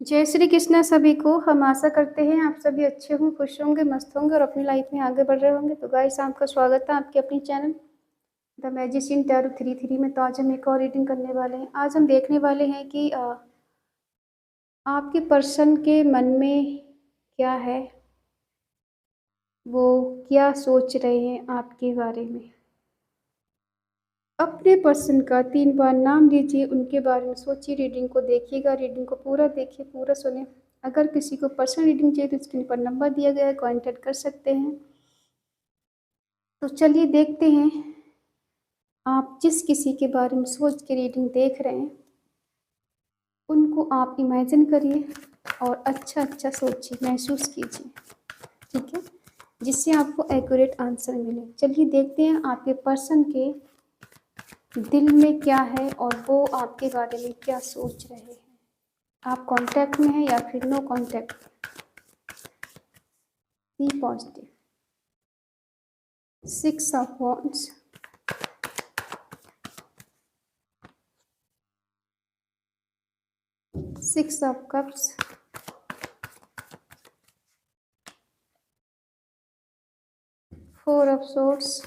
जय श्री कृष्णा सभी को। हम आशा करते हैं आप सभी अच्छे हों, खुश होंगे, मस्त होंगे और अपनी लाइफ में आगे बढ़ रहे होंगे। तो गाइस, आपका स्वागत है आपके अपनी चैनल द मैजिशियन टैरो 33 में। तो आज हम एक और रीडिंग करने वाले हैं। आज हम देखने वाले हैं कि आपके पर्सन के मन में क्या है, वो क्या सोच रहे हैं आपके बारे में। अपने पर्सन का 3 बार नाम लीजिए, उनके बारे में सोचिए, रीडिंग को देखिएगा, रीडिंग को पूरा देखिए, पूरा सुने। अगर किसी को पर्सनल रीडिंग चाहिए तो स्क्रीन पर नंबर दिया गया है, कॉन्टैक्ट कर सकते हैं। तो चलिए देखते हैं, आप जिस किसी के बारे में सोच के रीडिंग देख रहे हैं उनको आप इमेजिन करिए और अच्छा अच्छा सोचिए, महसूस कीजिए, ठीक है, जिससे आपको एक्यूरेट आंसर मिले। चलिए देखते हैं आपके पर्सन के दिल में क्या है और वो आपके बारे में क्या सोच रहे हैं। आप कांटेक्ट में हैं या फिर no contact. Be positive. 6 of wands, 6 of cups, 4 of swords,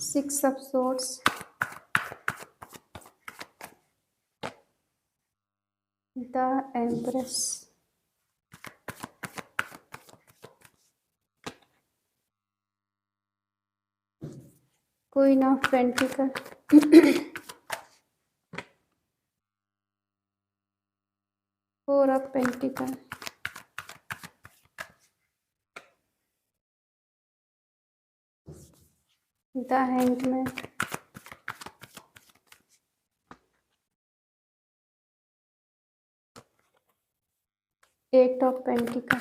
6 of swords, the empress, queen of pentacle, 4 of pentacle, the hangman, eight of pentacle,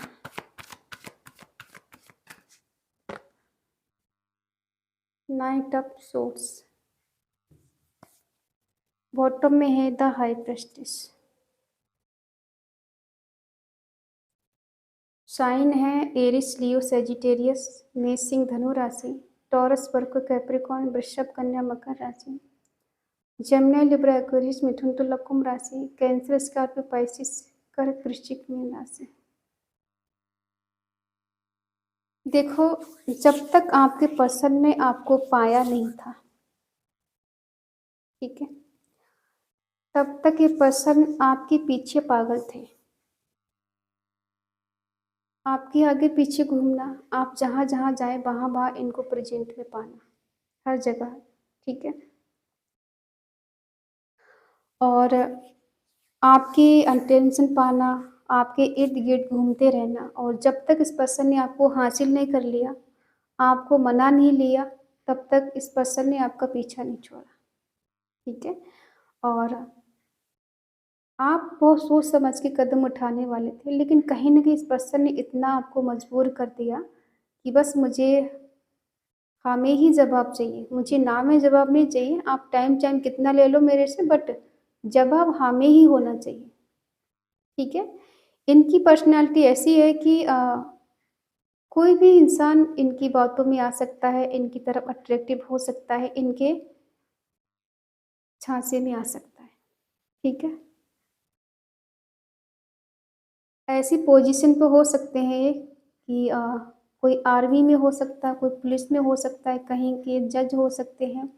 knight of swords. Bottom में है द हाई प्रेस्टिस। साइन है Aries, Leo, Sagittarius, मेष, सिंह, धनु राशि, taurus, work, Capricorn, वृषभ, कन्या, मकर राशि, जमुना, लिब्रा, एक्वेरियस, मिथुन, तुला, कुंभ राशि, कैंसर, स्कॉर्पियो, पाइसिस, कर्क, वृश्चिक, मीन राशि। देखो, जब तक आपके पर्सन ने आपको पाया नहीं था, ठीक है, तब तक ये पर्सन आपके पीछे पागल थे। आपके आगे पीछे घूमना, आप जहाँ जहाँ जाए वहाँ वहाँ इनको प्रेजेंट में पाना, हर जगह, ठीक है। और आपकी अटेंशन पाना, आपके इर्द गिर्द घूमते रहना, और जब तक इस पर्सन ने आपको हासिल नहीं कर लिया, आपको मना नहीं लिया, तब तक इस पर्सन ने आपका पीछा नहीं छोड़ा, ठीक है। और आप बहुत सोच समझ के कदम उठाने वाले थे, लेकिन कहीं ना कहीं इस पर्सन ने इतना आपको मजबूर कर दिया कि बस मुझे हाँ में ही जवाब चाहिए, मुझे ना में जवाब नहीं चाहिए। आप टाइम कितना ले लो मेरे से, बट जवाब हाँ में ही होना चाहिए, ठीक है। इनकी पर्सनालिटी ऐसी है कि कोई भी इंसान इनकी बातों में आ सकता है, इनकी तरफ अट्रैक्टिव हो सकता है, इनके झांसे में आ सकता है, ठीक है। ऐसी पोजीशन पे हो सकते हैं ये कि कोई आर्मी में हो सकता है, कोई पुलिस में हो सकता है, कहीं के जज हो सकते हैं,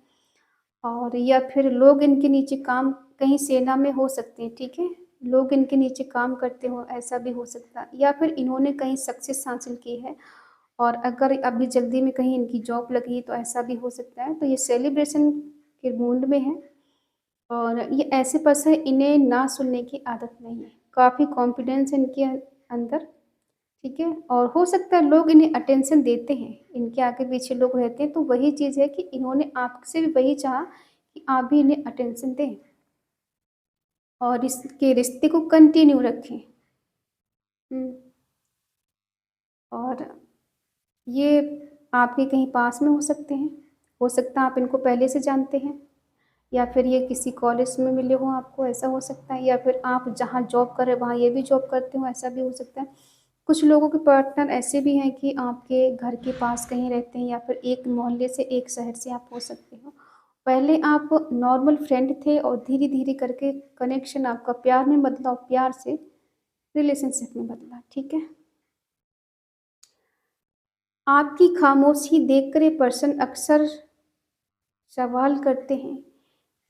और या फिर लोग इनके नीचे काम, कहीं सेना में हो सकते हैं, ठीक है, लोग इनके नीचे काम करते हो, ऐसा भी हो सकता है। या फिर इन्होंने कहीं सक्सेस हासिल की है और अगर अभी जल्दी में कहीं इनकी जॉब लगी है तो ऐसा भी हो सकता है। तो ये सेलिब्रेशन के मूड में है और ये ऐसे पर्सन, इन्हें ना सुनने की आदत नहीं है, काफ़ी कॉन्फिडेंस है इनके अंदर, ठीक है। और हो सकता है लोग इन्हें अटेंशन देते हैं, इनके आगे पीछे लोग रहते हैं, तो वही चीज़ है कि इन्होंने आपसे भी वही चाहा कि आप भी इन्हें अटेंशन दें और इसके रिश्ते को कंटिन्यू रखें। और ये आपके कहीं पास में हो सकते हैं, हो सकता है आप इनको पहले से जानते हैं, या फिर ये किसी कॉलेज में मिले हो आपको, ऐसा हो सकता है। या फिर आप जहाँ जॉब कर रहे हो वहाँ ये भी जॉब करते हो, ऐसा भी हो सकता है। कुछ लोगों के पार्टनर ऐसे भी हैं कि आपके घर के पास कहीं रहते हैं, या फिर एक मोहल्ले से, एक शहर से आप हो सकते हो, पहले आप नॉर्मल फ्रेंड थे और धीरे-धीरे करके कनेक्शन आपका प्यार में बदला और प्यार से रिलेशनशिप में बदला, ठीक है? आपकी खामोशी देखकर ये पर्सन अक्सर सवाल करते हैं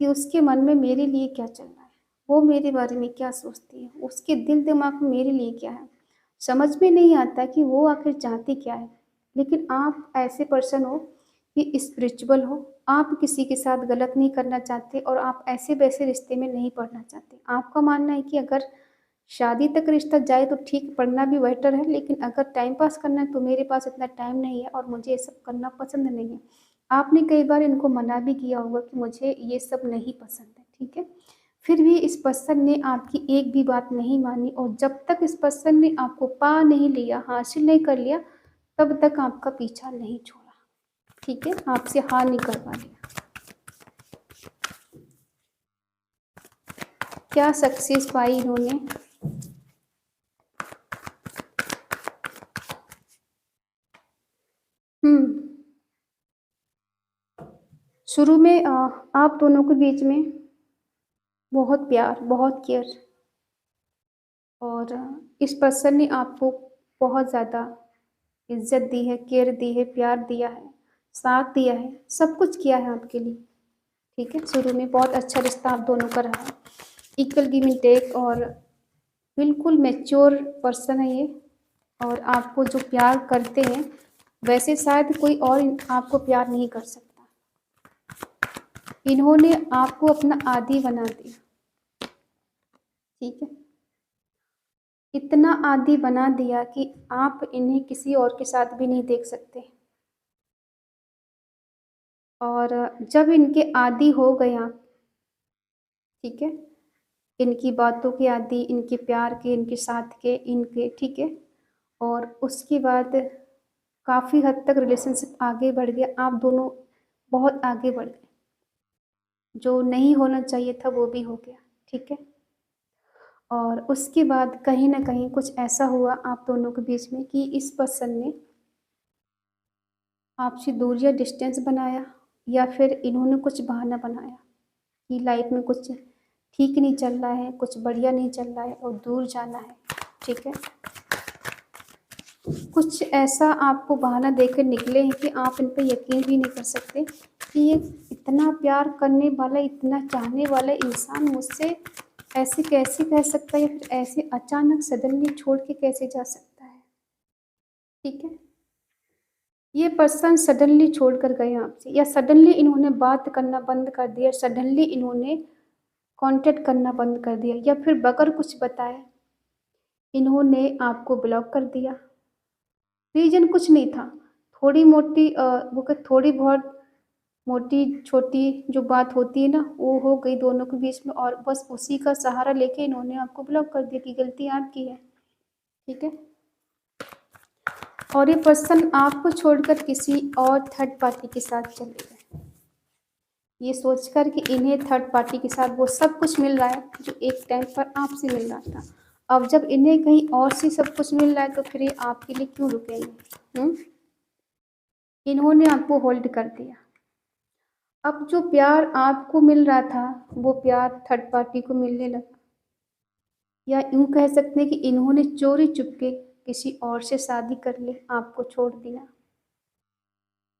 कि उसके मन में मेरे लिए क्या चल रहा है? वो मेरे बारे में क्या सोचती है? उसके दिल-दिमाग में मेरे लिए क्या है? समझ में नहीं आता कि वो आखिर चाहती क्या है? लेकिन आप ऐसे पर्सन हो कि स्पिरिचुअल हो, आप किसी के साथ गलत नहीं करना चाहते और आप ऐसे-वैसे रिश्ते में नहीं पड़ना चाहते। आपका मानना है कि अगर शादी तक रिश्ता जाए तो ठीक, पढ़ना भी बेटर है, लेकिन अगर टाइम पास करना है तो मेरे पास इतना टाइम नहीं है और मुझे ये सब करना पसंद नहीं है। आपने कई बार इनको मना भी किया होगा कि मुझे ये सब नहीं पसंद है, ठीक है? फिर भी इस पर्सन ने आपकी एक भी बात नहीं मानी और जब तक इस पर्सन ने आपको पा नहीं लिया, हासिल नहीं कर लिया, तब तक आपका पीछा नहीं छोड़ा, ठीक है? आपसे हाँ नहीं करवा लिया। क्या सक्सेस पाई इन्होंने? हुँ। शुरू में आप दोनों के बीच में बहुत प्यार, बहुत केयर और इस पर्सन ने आपको बहुत ज़्यादा इज़्ज़त दी है, केयर दी है, प्यार दिया है, साथ दिया है, सब कुछ किया है आपके लिए, ठीक है? शुरू में बहुत अच्छा रिश्ता आप दोनों का रहा है। इक्वल गिव एंड टेक और बिल्कुल मैच्योर पर्सन है ये और आपको जो प्यार करते हैं, वैसे शायद कोई और आपको प्यार नहीं कर सकता। इन्होंने आपको अपना आदी बना दिया, ठीक है? इतना आदी बना दिया कि आप इन्हें किसी और के साथ भी नहीं देख सकते और जब इनके आदी हो गए आप, ठीक है? इनकी बातों के आदी, इनके प्यार के, इनके साथ के, इनके, ठीक है? और उसके बाद काफ़ी हद तक रिलेशनशिप आगे बढ़ गया, आप दोनों बहुत आगे बढ़ गए। जो नहीं होना चाहिए था वो भी हो गया, ठीक है? और उसके बाद कहीं न कहीं कुछ ऐसा हुआ आप दोनों के बीच में कि इस पर्सन ने आपसे दूरी या डिस्टेंस बनाया या फिर इन्होंने कुछ बहाना बनाया कि लाइफ में कुछ ठीक नहीं चल रहा है, कुछ बढ़िया नहीं चल रहा है और दूर जाना है, ठीक है? कुछ ऐसा आपको बहाना देकर निकले हैं कि आप इन पे यकीन भी नहीं कर सकते कि ये इतना प्यार करने वाला, इतना चाहने वाला इंसान मुझसे ऐसे कैसे कह सकता है या फिर ऐसे अचानक सडनली छोड़ के कैसे जा सकता है, ठीक है? ये पर्सन सडनली छोड़कर गए आपसे या सडनली इन्होंने बात करना बंद कर दिया, सडनली इन्होंने कॉन्टैक्ट करना बंद कर दिया या फिर बगैर कुछ बताए इन्होंने आपको ब्लॉक कर दिया। रीज़न कुछ नहीं था, थोड़ी-मोटी वो क्या थोड़ी बहुत मोटी-छोटी जो बात होती है ना, वो हो गई दोनों के बीच में और बस उसी का सहारा लेके इन्होंने आपको ब्लॉक कर दिया कि गलती आपकी है, ठीक है? और ये पर्सन आपको छोड़कर किसी और थर्ड पार्टी के साथ चले गए। ये सोचकर कि इन्हें थर्ड पार्टी के साथ वो सब कुछ मिल रहा है, जो एक टाइम पर आपसे मिल रहा था। अब जब इन्हें कहीं और से सब कुछ मिल रहा है, तो फिर ये आपके लिए क्यों रुकेंगे? इन्होंने आपको होल्ड कर दिया। अब जो प्यार आपको मिल रहा था, वो प्यार थर्ड पार्टी को मिलने लगा या यूँ कह सकते हैं कि इन्होंने चोरी-चुपके किसी और से शादी कर ली, आपको छोड़ दिया।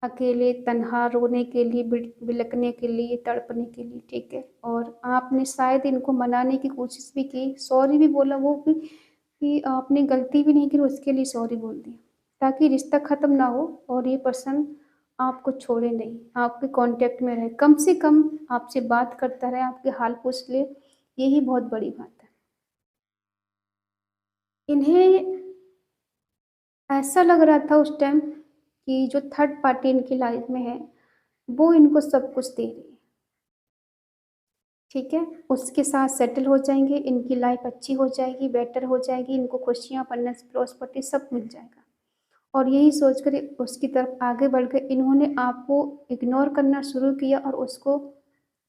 अकेले तन्हा रोने के लिए, बिलकने के लिए, तड़पने के लिए, ठीक है? और आपने शायद इनको मनाने की कोशिश भी की, सॉरी भी बोला वो भी कि आपने गलती भी नहीं की, उसके लिए सॉरी बोल दिया, ताकि रिश्ता ख़त्म ना हो और ये पर्सन आपको छोड़े नहीं, आपके कॉन्टैक्ट में रहे। कम से कम आपसे बात करता रहे, आपके हाल पूछ ले, यही बहुत बड़ी बात है। इन्हें ऐसा लग रहा था उस टाइम कि जो थर्ड पार्टी इनकी लाइफ़ में है, वो इनको सब कुछ दे रही है। ठीक है? उसके साथ सेटल हो जाएँगे, इनकी लाइफ़ अच्छी हो जाएगी, बेटर हो जाएगी, इनको खुशियाँ, अबंडेंस, प्रॉस्पेरिटी सब मिल जाएगा। और यही सोचकर उसकी तरफ आगे बढ़ गए, इन्होंने आपको इग्नोर करना शुरू किया और उसको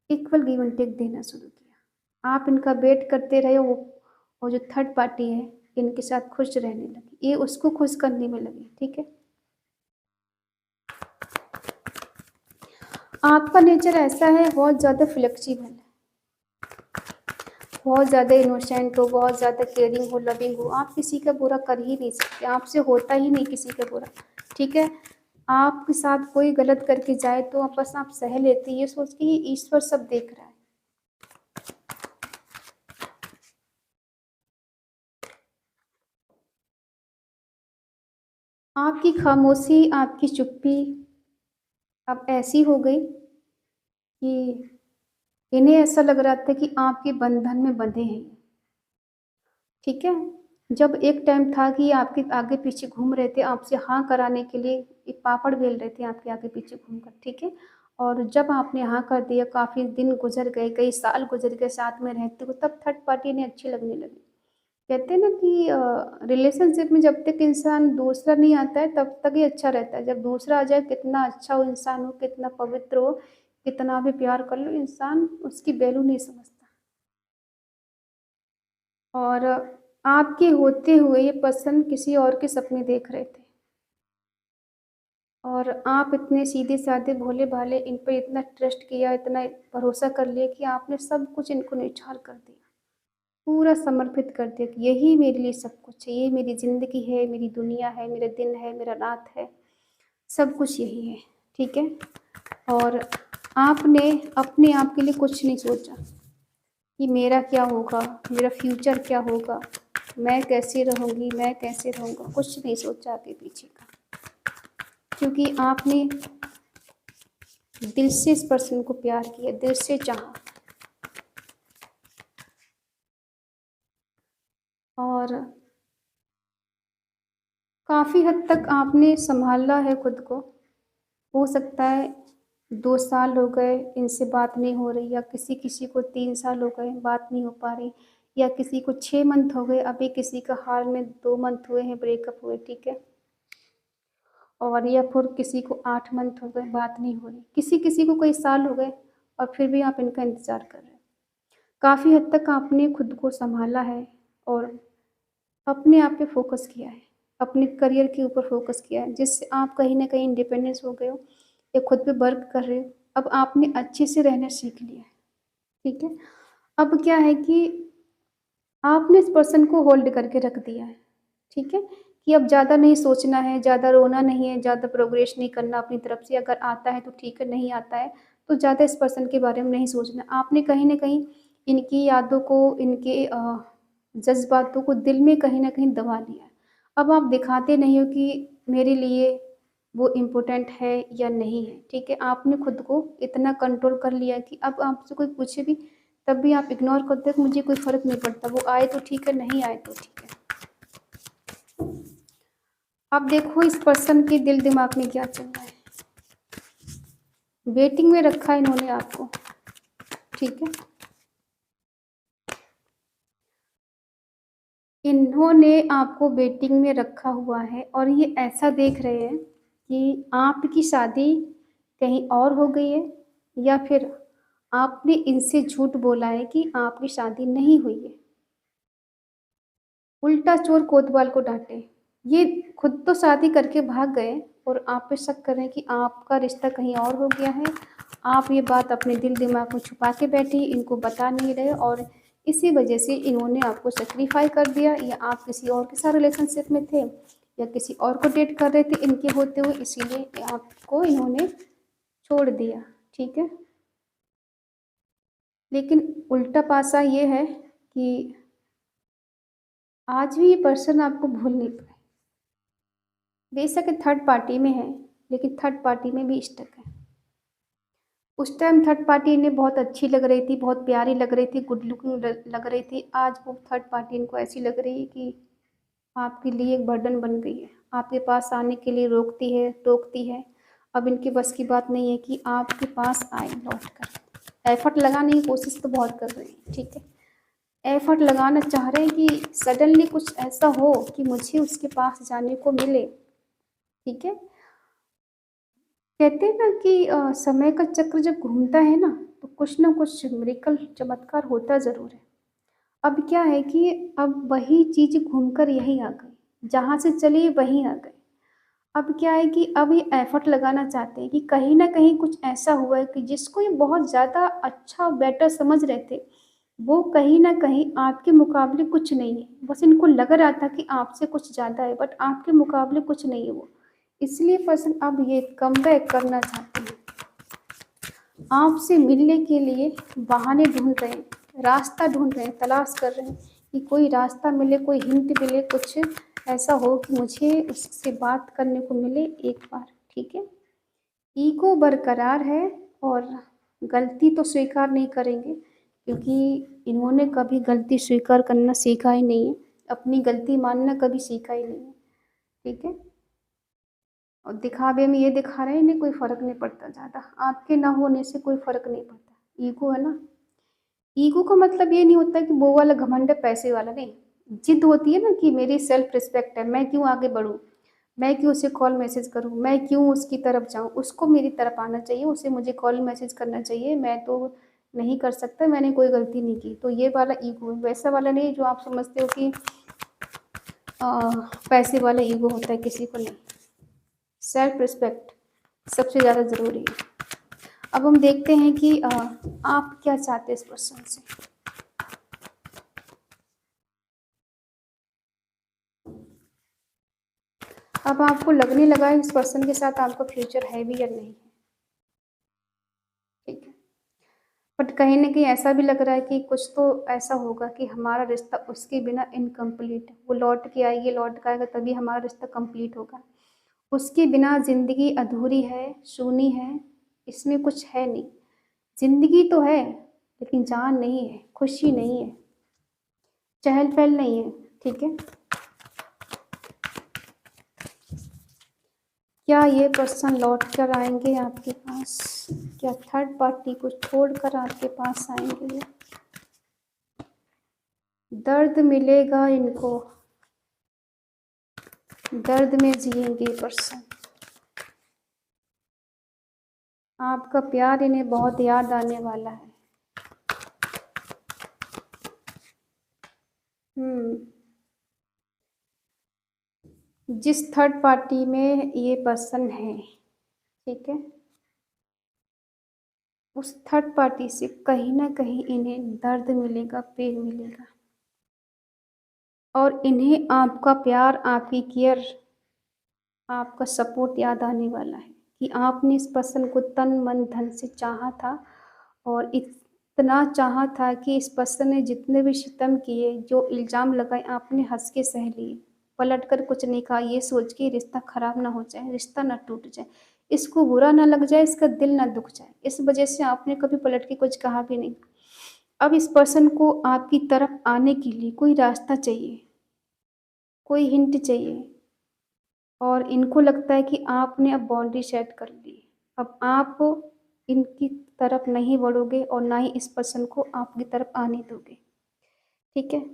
इक्वल गिव एंड टेक देना शुरू किया। आप इनका वेट करते रहे, वो जो थर्ड पार्टी है, इनके साथ खुश रहने लगी, ये उसको खुश करने में लगी, ठीक है? आपका नेचर ऐसा है, बहुत ज़्यादा फ्लेक्सिबल है, बहुत ज़्यादा इनोसेंट हो, बहुत ज़्यादा केयरिंग हो, लविंग हो, आप किसी का बुरा कर ही नहीं सकते, आपसे होता ही नहीं किसी का बुरा, ठीक है? आपके साथ कोई गलत करके जाए तो आप बस आप सह लेते, ये सोच के ये ईश्वर सब देख रहा है। आपकी खामोशी, आपकी चुप्पी अब ऐसी हो गई कि इन्हें ऐसा लग रहा था कि आपके बंधन में बंधे हैं, ठीक है? जब एक टाइम था कि आपके आगे पीछे घूम रहे थे, आपसे हाँ कराने के लिए एक पापड़ बेल रहे थे आपके आगे पीछे घूमकर, ठीक है? और जब आपने हाँ कर दिया, काफ़ी दिन गुजर गए, कई साल गुजर गए साथ में रहते हुए, तब थर्ड पार्टी इन्हें अच्छी लगने लगी। कहते हैं ना कि रिलेशनशिप में जब तक इंसान दूसरा नहीं आता है तब तक ही अच्छा रहता है, जब दूसरा आ जाए, कितना अच्छा वो इंसान हो, कितना पवित्र हो, कितना भी प्यार कर लो, इंसान उसकी वैल्यू नहीं समझता। और आपके होते हुए ये पर्सन किसी और के सपने देख रहे थे, और आप इतने सीधे-साधे, भोले-भाले, इन पे इतना ट्रस्ट किया, इतना भरोसा कर लिया कि आपने सब कुछ इनको न्यौछावर कर दिया। पूरा समर्पित कर दिया कि यही मेरे लिए सब कुछ है, ये मेरी ज़िंदगी है, मेरी दुनिया है, मेरा दिन है, मेरा रात है, सब कुछ यही है, ठीक है? और आपने अपने आप के लिए कुछ नहीं सोचा कि मेरा क्या होगा, मेरा फ्यूचर क्या होगा, मैं कैसे रहूँगी, मैं कैसे रहूँगा, कुछ नहीं सोचा आगे पीछे का। क्योंकि आपने दिल से इस पर्सन को प्यार किया, दिल से चाहा, और काफ़ी हद तक आपने सँभाला है खुद को। हो सकता है 2 साल हो गए इनसे बात नहीं हो रही, या किसी-किसी को 3 साल हो गए बात नहीं हो पा रही, या किसी को 6 मंथ हो गए, अभी किसी का हाल में 2 मंथ हुए हैं ब्रेकअप हुए, ठीक है? और या फिर किसी को 8 मंथ हो गए बात नहीं हो रही, किसी-किसी को कई साल हो गए और फिर भी आप इनका इंतज़ार कर रहे हो। काफ़ी हद तक आपने खुद को सँभाला है और अपने आप पे फ़ोकस किया है, अपने करियर के ऊपर फ़ोकस किया है, जिससे आप कहीं न कहीं इंडिपेंडेंस हो गए हो, या खुद पे वर्क कर रहे हो। अब आपने अच्छे से रहना सीख लिया है, ठीक है? अब क्या है कि आपने इस पर्सन को होल्ड करके रख दिया है, ठीक है? कि अब ज़्यादा नहीं सोचना है, ज़्यादा रोना नहीं है, ज़्यादा प्रोग्रेस नहीं करना अपनी तरफ से, अगर आता है तो ठीक है, नहीं आता है तो ज़्यादा इस पर्सन के बारे में नहीं सोचना। आपने कहीं न कहीं इनकी यादों को, इनके जज़्बातों को दिल में कहीं न कहीं दबा लिया है। अब आप दिखाते नहीं हो कि मेरे लिए वो इम्पोर्टेंट है या नहीं है, ठीक है? आपने खुद को इतना कंट्रोल कर लिया है कि अब आपसे कोई पूछे भी तब भी आप इग्नोर करते हो कि मुझे कोई फ़र्क नहीं पड़ता, वो आए तो ठीक है, नहीं आए तो ठीक है। अब देखो इस पर्सन के दिल दिमाग में क्या चल रहा है। वेटिंग में रखा है इन्होंने आपको, ठीक है? इन्होंने आपको वेटिंग में रखा हुआ है और ये ऐसा देख रहे हैं कि आपकी शादी कहीं और हो गई है, या फिर आपने इनसे झूठ बोला है कि आपकी शादी नहीं हुई है। उल्टा चोर कोतवाल को डांटे। ये खुद तो शादी करके भाग गए और आप पे शक कर रहे हैं कि आपका रिश्ता कहीं और हो गया है। आप ये बात अपने दिल दिमाग में छुपा के बैठी, इनको बता नहीं रहे, और इसी वजह से इन्होंने आपको सैक्रिफाई कर दिया, या आप किसी और के साथ रिलेशनशिप में थे, या किसी और को डेट कर रहे थे इनके होते हुए, इसीलिए आपको इन्होंने छोड़ दिया, ठीक है? लेकिन उल्टा पासा ये है कि आज भी ये पर्सन आपको भूल नहीं पाए। बेशक ये थर्ड पार्टी में है, लेकिन थर्ड पार्टी में भी स्टक है। उस टाइम थर्ड पार्टी इन्हें बहुत अच्छी लग रही थी, बहुत प्यारी लग रही थी, गुड लुकिंग लग रही थी। आज वो थर्ड पार्टी इनको ऐसी लग रही है कि आपके लिए एक बर्डन बन गई है। आपके पास आने के लिए रोकती है, टोकती है। अब इनके बस की बात नहीं है कि आपके पास आए लौट कर। एफर्ट लगाने की कोशिश तो बहुत कर रहे हैं, ठीक है? एफर्ट लगाना चाह रहे हैं कि सडनली कुछ ऐसा हो कि मुझे उसके पास जाने को मिले, ठीक है? कहते हैं ना कि समय का चक्र जब घूमता है ना, तो कुछ ना कुछ मिरेकल चमत्कार होता ज़रूर है। अब क्या है कि अब वही चीज़ घूमकर यहीं आ गई, जहाँ से चली वहीं आ गई। अब क्या है कि अब ये एफर्ट लगाना चाहते हैं कि कहीं न कहीं कुछ ऐसा हुआ है कि जिसको ये बहुत ज़्यादा अच्छा बेटर समझ रहे थे, वो कहीं न कहीं आपके मुकाबले कुछ नहीं है। बस इनको लग रहा था कि आपसे कुछ ज़्यादा है, बट आपके मुकाबले कुछ नहीं है वो। इसलिए पर्सन अब ये कमबैक करना चाहते हैं। आपसे मिलने के लिए बहाने ढूँढ रहे हैं, रास्ता ढूँढ रहे हैं, तलाश कर रहे हैं कि कोई रास्ता मिले, कोई हिंट मिले, कुछ ऐसा हो कि मुझे उससे बात करने को मिले एक बार, ठीक है? ईगो बरकरार है और गलती तो स्वीकार नहीं करेंगे क्योंकि इन्होंने कभी गलती स्वीकार करना सीखा ही नहीं है, अपनी गलती मानना कभी सीखा ही नहीं है, ठीक है? और दिखावे में ये दिखा रहे हैं, इन्हें कोई फ़र्क नहीं पड़ता ज़्यादा, आपके ना होने से कोई फ़र्क नहीं पड़ता। ईगो है ना, ईगो का मतलब ये नहीं होता कि वो वाला घमंड है पैसे वाला नहीं। जिद होती है ना कि मेरी सेल्फ रिस्पेक्ट है, मैं क्यों आगे बढ़ूँ, मैं क्यों उसे कॉल मैसेज करूँ, मैं क्यों उसकी तरफ जाऊँ, उसको मेरी तरफ आना चाहिए, उसे मुझे कॉल मैसेज करना चाहिए, मैं तो नहीं कर सकता, मैंने कोई गलती नहीं की। तो ये वाला ईगो है, वैसा वाला नहीं जो आप समझते हो कि अ, पैसे वाला ईगो होता है, किसी को नहीं। सेल्फ रिस्पेक्ट सबसे ज़्यादा ज़रूरी है। अब हम देखते हैं कि आप क्या चाहते हैं इस पर्सन से। अब आपको लगने लगा है इस पर्सन के साथ आपका फ्यूचर है भी या नहीं है, ठीक है। बट कहीं न कहीं ऐसा भी लग रहा है कि कुछ तो ऐसा होगा कि हमारा रिश्ता उसके बिना इनकम्प्लीट है। वो लौट के आएगी, लौट के आएगा तभी हमारा रिश्ता कंप्लीट होगा। उसके बिना ज़िंदगी अधूरी है, सूनी है, इसमें कुछ है नहीं। ज़िंदगी तो है, लेकिन जान नहीं है, खुशी नहीं है, चहल-पहल नहीं है, ठीक है। क्या ये पर्सन लौट कर आएँगे आपके पास? क्या थर्ड पार्टी को छोड़कर आपके पास आएँगे ये? दर्द मिलेगा इनको, दर्द में जिएँगे ये पर्सन। आपका प्यार इन्हें बहुत याद आने वाला है। हुँ। जिस थर्ड पार्टी में ये पर्सन है, ठीक है? उस थर्ड पार्टी से कहीं न कहीं इन्हें दर्द मिलेगा, पेन मिलेगा और इन्हें आपका प्यार, आपकी केयर, आपका सपोर्ट याद आने वाला है कि आपने इस पर्सन को तन, मन, धन से चाहा था और इतना चाहा था कि इस पर्सन ने जितने भी सितम किए, जो इल्ज़ाम लगाए, आपने हँस के सह लिए। पलट कर कुछ नहीं कहा, ये सोच के रिश्ता ख़राब ना हो जाए, रिश्ता ना टूट जाए, इसको बुरा ना लग जाए, इसका दिल ना दुःख जाए। इस वजह से आपने कभी पलट के कुछ कहा भी नहीं। अब इस पर्सन को आपकी तरफ आने के लिए कोई रास्ता चाहिए, कोई हिंट चाहिए और इनको लगता है कि आपने अब बाउंड्री सेट कर ली। अब आप इनकी तरफ नहीं बढ़ोगे और ना ही इस पर्सन को आपकी तरफ आने दोगे, ठीक है?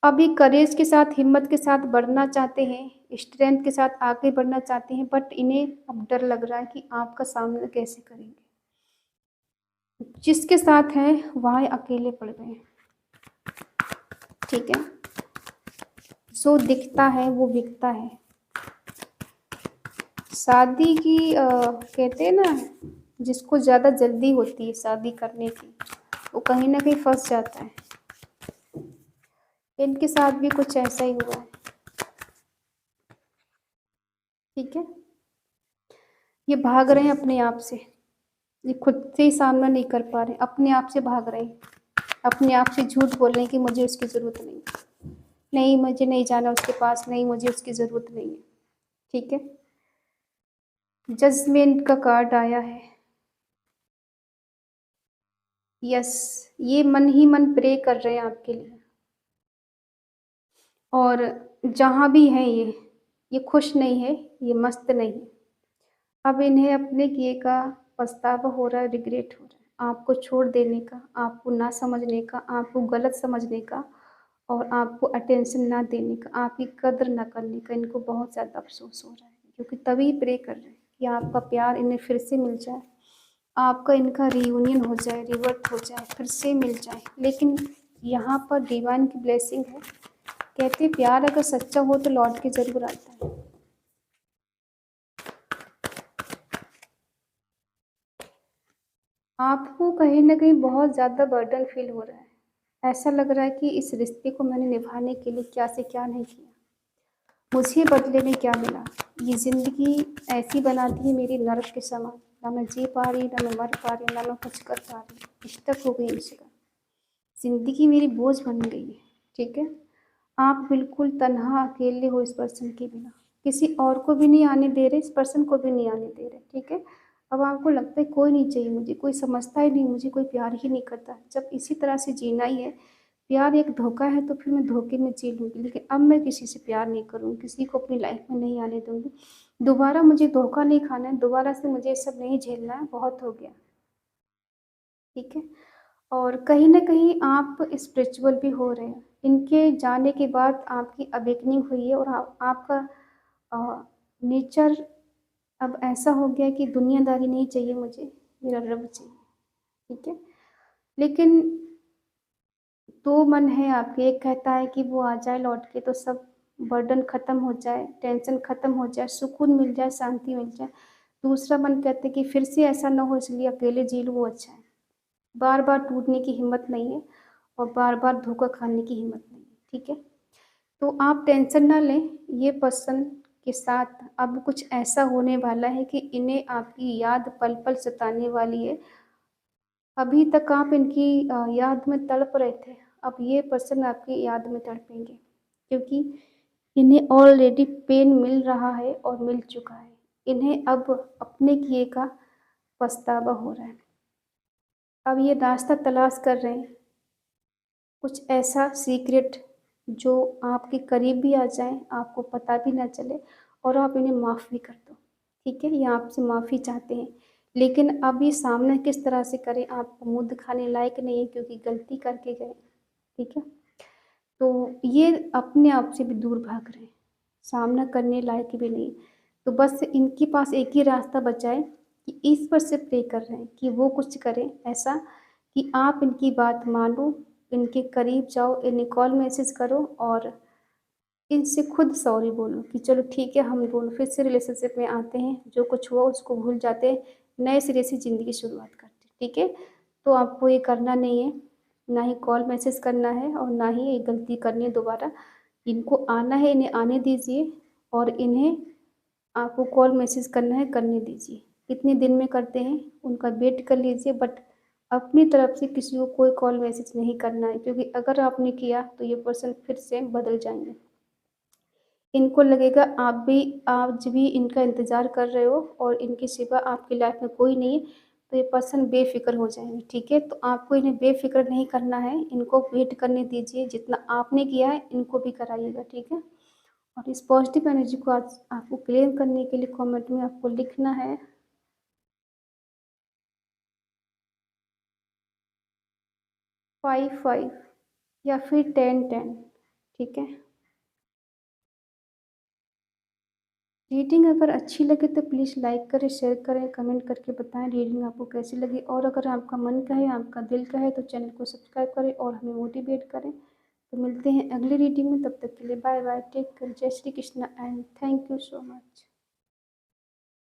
अब ये करेज के साथ, हिम्मत के साथ बढ़ना चाहते हैं, स्ट्रेंथ के साथ आगे बढ़ना चाहते हैं, बट इन्हें अब डर लग रहा है कि आपका सामना कैसे करेंगे। जिसके साथ हैं, वहाँ ये अकेले पड़ गए हैं, ठीक है? जो दिखता है, वो बिकता है। शादी की कहते हैं ना, जिसको ज़्यादा जल्दी होती है शादी करने की, वो कहीं न कहीं फँस जाता है। इनके साथ भी कुछ ऐसा ही हुआ है, ठीक है? ये भाग रहे हैं अपने आप से, ये खुद से ही सामना नहीं कर पा रहे, अपने आप से भाग रहे हैं। अपने आप से झूठ बोल रहे हैं कि मुझे उसकी ज़रूरत नहीं है। नहीं, मुझे नहीं जाना उसके पास, नहीं मुझे उसकी ज़रूरत नहीं है, ठीक है? जजमेंट का कार्ड आया है। यस, ये मन ही मन प्रे कर रहे हैं आपके लिए और जहाँ भी हैं ये खुश नहीं है, ये मस्त नहीं है। अब इन्हें अपने किए का पछतावा हो रहा है, रिग्रेट हो रहा है। आपको छोड़ देने का, आपको ना समझने का, आपको गलत समझने का और आपको अटेंशन ना देने का, आपकी कद्र ना करने का इनको बहुत ज़्यादा अफ़सोस हो रहा है। क्योंकि तभी प्रे कर रहे हैं कि आपका प्यार इन्हें फिर से मिल जाए, आपका इनका रियूनियन हो जाए, रिवर्ट हो जाए, फिर से मिल जाए। लेकिन यहाँ पर डिवाइन की ब्लेसिंग है। कहते हैं प्यार अगर सच्चा हो तो लौट के ज़रूर आता है। आपको कहीं न कहीं बहुत ज़्यादा बर्डन फ़ील हो रहा है। ऐसा लग रहा है कि इस रिश्ते को मैंने निभाने के लिए क्या से क्या नहीं किया। मुझे बदले में क्या मिला? ये ज़िंदगी ऐसी बना दी है मेरी नर्क के समान। ना मैं जी पा रही, ना मैं मर पा रही, ना मैं कुछ कर पा रही। स्टक हो गई इस जगह। ज़िंदगी मेरी बोझ बन गई है, ठीक है? आप बिल्कुल तन्हा अकेले हो इस पर्सन के बिना। किसी और को भी नहीं आने दे रहे, इस पर्सन को भी नहीं आने दे रहे, ठीक है? अब आपको लगता है कोई नहीं चाहिए मुझे, कोई समझता ही नहीं मुझे, कोई प्यार ही नहीं करता। जब इसी तरह से जीना ही है, प्यार एक धोखा है तो फिर मैं धोखे में जी लूँगी, लेकिन अब मैं किसी से प्यार नहीं करूँगी, किसी को अपनी लाइफ में नहीं आने दूँगी। दोबारा मुझे धोखा नहीं खाना है, दोबारा से मुझे ये सब नहीं झेलना है, बहुत हो गया, ठीक है? और कहीं न कहीं आप स्पिरिचुअल भी हो रहे हैं। इनके जाने के बाद आपकी अवेकनिंग हुई है और आपका नेचर अब ऐसा हो गया है कि दुनियादारी नहीं चाहिए मुझे, मेरा रब चाहिए, ठीक है? लेकिन 2 मन है आपके, एक कहता है कि वो आ जाए लौट के तो सब बर्डन ख़त्म हो जाए, टेंशन ख़त्म हो जाए, सुकून मिल जाए, शांति मिल जाए। दूसरा मन कहता है कि फिर से ऐसा ना हो इसलिए अकेले जी लूँ वो अच्छा है। बार-बार टूटने की हिम्मत नहीं है और बार-बार धोखा खाने की हिम्मत नहीं है, ठीक है? तो आप टेंशन ना लें, ये पर्सन के साथ अब कुछ ऐसा होने वाला है कि इन्हें आपकी याद पल-पल सताने वाली है। अभी तक आप इनकी याद में तड़प रहे थे, अब ये पर्सन आपकी याद में तड़पेंगे, क्योंकि इन्हें ऑलरेडी पेन मिल रहा है और मिल चुका है। इन्हें अब अपने किए का पछतावा हो रहा है। अब ये रास्ता तलाश कर रहे हैं, कुछ ऐसा सीक्रेट जो आपके करीब भी आ जाए, आपको पता भी ना चले और आप इन्हें माफ़ भी कर दो, ठीक है? ये आपसे माफ़ी चाहते हैं, लेकिन अब ये सामना किस तरह से करें, आपको मुँह दिखाने लायक नहीं है क्योंकि गलती करके गए, ठीक है? तो ये अपने आप से भी दूर भाग रहे हैं, सामना करने लायक भी नहीं। तो बस इनके पास एक ही रास्ता बचा है कि ईश्वर से प्रे कर रहे हैं कि वो कुछ करें ऐसा कि आप इनकी बात मानो, इनके करीब जाओ, इन्हें कॉल मैसेज करो और इनसे खुद सॉरी बोलो कि चलो ठीक है, हम दोनों फिर से रिलेशनशिप में आते हैं, जो कुछ हुआ उसको भूल जाते हैं, नए सिरे से ज़िंदगी की शुरुआत करते हैं, ठीक है? तो आपको ये करना नहीं है, ना ही कॉल मैसेज करना है और ना ही ये गलती करनी है दोबारा। इनको आना है, इन्हें आने दीजिए और इन्हें आपको कॉल मैसेज करना है, करने दीजिए। कितने दिन में करते हैं, उनका वेट कर लीजिए बट अपनी तरफ से किसी को कोई कॉल मैसेज नहीं करना है क्योंकि अगर आपने किया तो ये पर्सन फिर से बदल जाएँगे। इनको लगेगा आप भी आज भी इनका इंतज़ार कर रहे हो और इनके सिवा आपकी लाइफ में कोई नहीं है, तो ये पर्सन बेफ़िक्र हो जाएँगे, ठीक है? तो आपको इन्हें बेफ़िक्र नहीं करना है, इनको वेट करने दीजिए, जितना आपने किया है, इनको भी कराइएगा, ठीक है? और इस पॉज़िटिव एनर्जी को आज आपको क्लेम करने के लिए कमेंट में आपको लिखना है 5-5 या फिर 10-10, ठीक है? रीडिंग अगर अच्छी लगे तो प्लीज़ लाइक करें, शेयर करें, कमेंट करके बताएँ रीडिंग आपको कैसी लगी और अगर आपका मन का है, आपका दिल का है तो चैनल को सब्सक्राइब करें और हमें मोटिवेट करें। तो मिलते हैं अगली रीडिंग में, तब तक के लिए बाय बाय, टेक केयर, जय Shri Krishna and thank you so much.